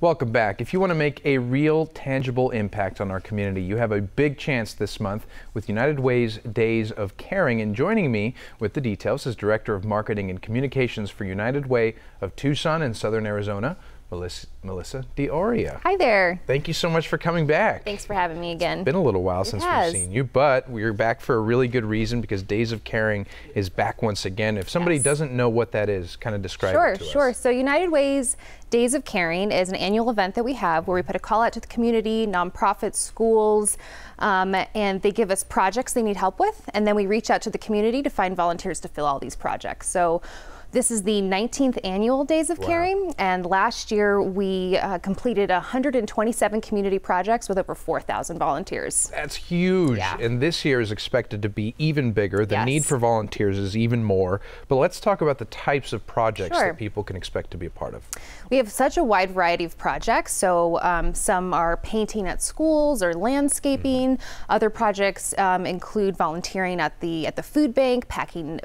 Welcome back. If you want to make a real, tangible impact on our community, you have a big chance this month with United Way's Days of Caring. And joining me with the details is Director of Marketing and Communications for United Way of Tucson and Southern Arizona, Melissa D'Auria. Hi there. Thank you so much for coming back. Thanks for having me again. It's been a little while since we've seen you, but we're back for a really good reason because Days of Caring is back once again. If somebody doesn't know what that is, kind of describe it to us. Sure. So United Way's Days of Caring is an annual event that we have where we put a call out to the community, nonprofits, schools, and they give us projects they need help with, and then we reach out to the community to find volunteers to fill all these projects. So this is the 19th annual Days of Caring, and last year we completed 127 community projects with over 4,000 volunteers. That's huge, and this year is expected to be even bigger. The need for volunteers is even more, but let's talk about the types of projects that people can expect to be a part of. We have such a wide variety of projects, so some are painting at schools or landscaping. Other projects include volunteering at the food bank, packing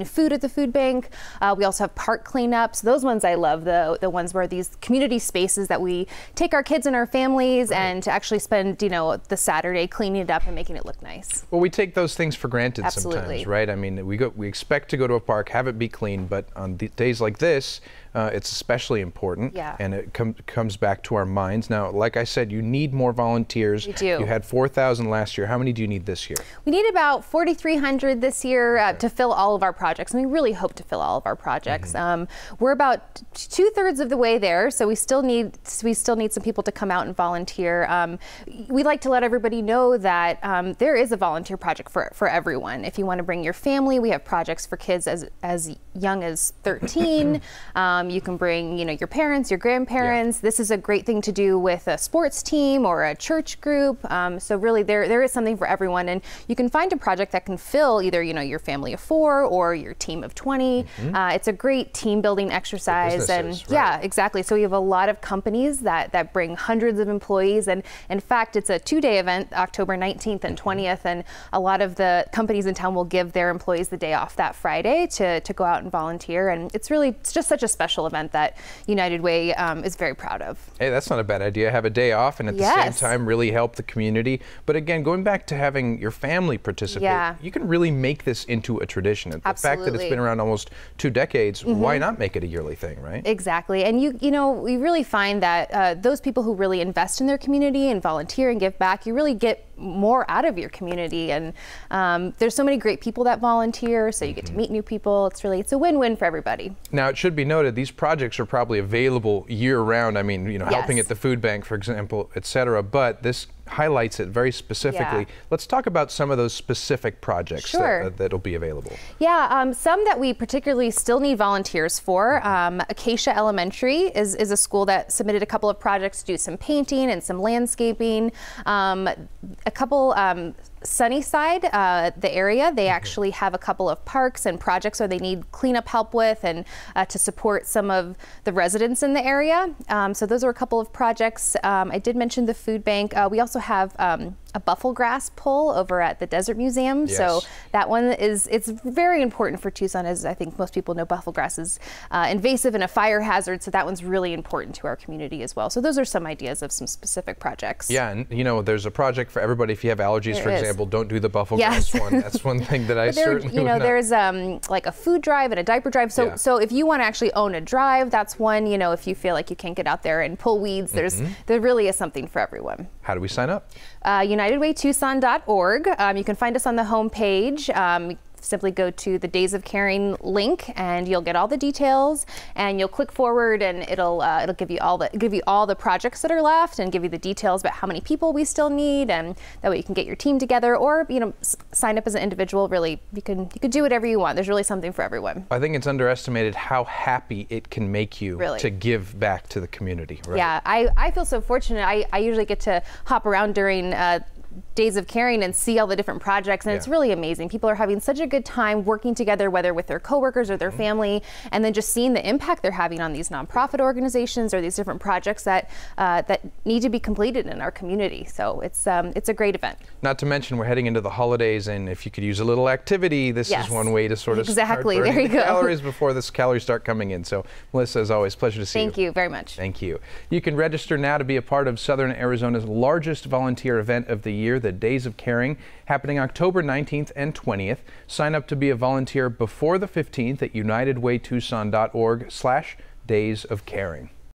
food at the food bank. We also have park cleanups. Those ones I love, the ones where these community spaces that we take our kids and our families and to actually spend, the Saturday cleaning it up and making it look nice. Well, we take those things for granted sometimes, right? I mean, we expect to go to a park, have it be clean, but on days like this, it's especially important, and it comes back to our minds. Now, like I said, you need more volunteers. We do. You had 4,000 last year. How many do you need this year? We need about 4,300 this year to fill all of our projects, and we really hope to fill all of our projects. We're about 2/3 of the way there, so we still need some people to come out and volunteer. We like to let everybody know that there is a volunteer project for everyone. If you want to bring your family, we have projects for kids as young as 13. You can bring, your parents, your grandparents. This is a great thing to do with a sports team or a church group. So really, there is something for everyone, and you can find a project that can fill either, your family of 4 or your team of 20. It's a great team building exercise, and yeah, exactly. So we have a lot of companies that bring hundreds of employees, and in fact, it's a 2-day event, October 19th and 20th, and a lot of the companies in town will give their employees the day off that Friday to go out and volunteer, and it's just such a special event that United Way is very proud of. Hey, that's not a bad idea. Have a day off and at the same time really help the community. But again, going back to having your family participate, you can really make this into a tradition. The fact that it's been around almost 2 decades, why not make it a yearly thing, right? Exactly. And we really find that those people who really invest in their community and volunteer and give back, you really get more out of your community, and there's so many great people that volunteer, so you get to meet new people. It's a win-win for everybody. Now, it should be noted, these projects are probably available year-round. I mean, helping at the food bank, for example, etc. But this highlights it very specifically. Let's talk about some of those specific projects that'll be available. Yeah, some that we particularly still need volunteers for. Acacia Elementary is a school that submitted a couple of projects to do some painting and some landscaping. A couple Sunnyside, the area, they actually have a couple of parks and projects where they need cleanup help with and to support some of the residents in the area. So those are a couple of projects. I did mention the food bank. We also have a buffalo grass pull over at the Desert Museum. So that one it's very important for Tucson, as I think most people know. Buffalo grass is invasive and a fire hazard, so that one's really important to our community as well. So those are some ideas of some specific projects. Yeah, and there's a project for everybody. If you have allergies, for example, don't do the buffalo grass one. That's one thing that I certainly would not. There's like a food drive and a diaper drive. So if you want to actually own a drive, that's one. If you feel like you can't get out there and pull weeds, there really is something for everyone. How do we sign up? UnitedWayTucson.org. You can find us on the homepage. Simply go to the Days of Caring link, and you'll get all the details. And you'll click forward, and it'll give you all the projects that are left, and give you the details about how many people we still need, and that way you can get your team together, or sign up as an individual. Really, you can do whatever you want. There's really something for everyone. I think it's underestimated how happy it can make you to give back to the community. Right? Yeah, I feel so fortunate. I usually get to hop around during Days of Caring and see all the different projects, and it's really amazing. People are having such a good time working together, whether with their coworkers or their family, and then just seeing the impact they're having on these nonprofit organizations or these different projects that that need to be completed in our community. So it's a great event. Not to mention, we're heading into the holidays, and if you could use a little activity, this is one way to sort of start burning there you the go. calories before the calories start coming in. So, Melissa, as always, pleasure to see you. Thank you very much. Thank you. You can register now to be a part of Southern Arizona's largest volunteer event of the year, the Days of Caring, happening October 19th and 20th. Sign up to be a volunteer before the 15th at unitedwaytucson.org/Days of Caring.